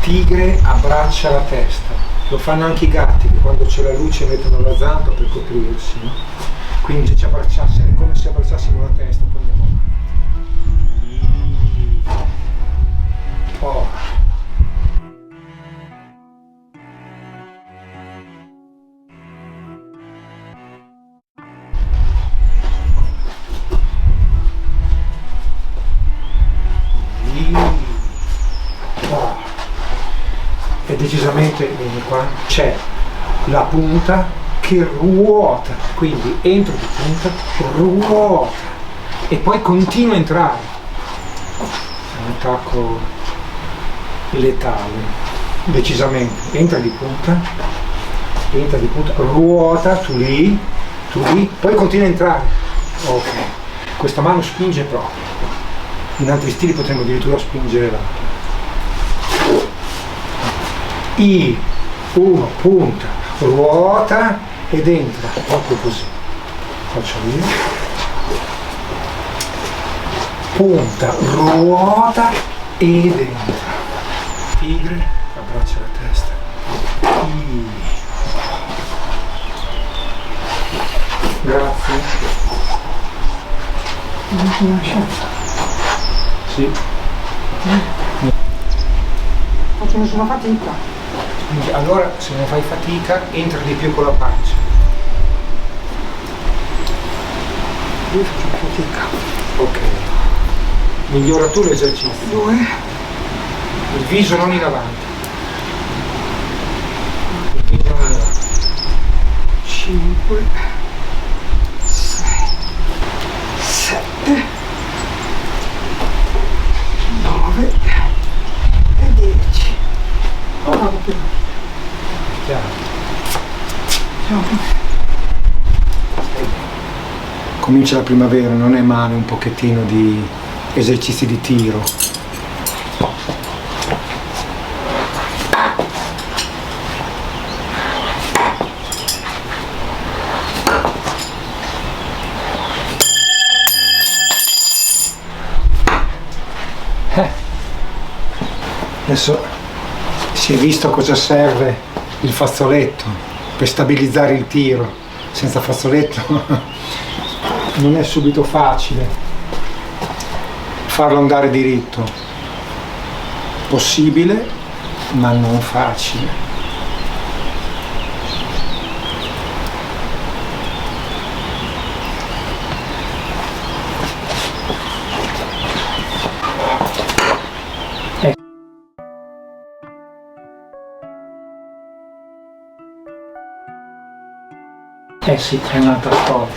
tigre abbraccia la testa. Lo fanno anche i gatti, che quando c'è la luce mettono la zampa per coprirsi, no? Quindi se ci abbracciassimo, è come se abbracciassimo la testa, poi andiamo avanti. Oh. E decisamente, vieni qua, c'è la punta che ruota, quindi entro di punta, ruota e poi continua a entrare. È un attacco letale, decisamente. Entra di punta, ruota, tu lì, poi continua a entrare. Ok, questa mano spinge proprio. In altri stili potremmo addirittura spingere l'altra. Uno, punta, ruota ed entra, proprio così. Faccio io. Punta, ruota ed entra. Tigre, abbraccia la testa. Grazie. Non ti lascia? Sì. Faccio nessuna fatica. Allora, se non fai fatica, entra di più con la pancia. Io faccio fatica. Ok. Migliora tu l'esercizio. 2. Il viso non in avanti. Il viso non in avanti. 5. 6. 7. 9. E 10. Ora più. Comincia la primavera, non è male un pochettino di esercizi di tiro. Adesso si è visto cosa serve il fazzoletto per stabilizzare il tiro. Senza fazzoletto non è subito facile farlo andare diritto. Possibile, ma non facile. Eh sì, è un'altra storia.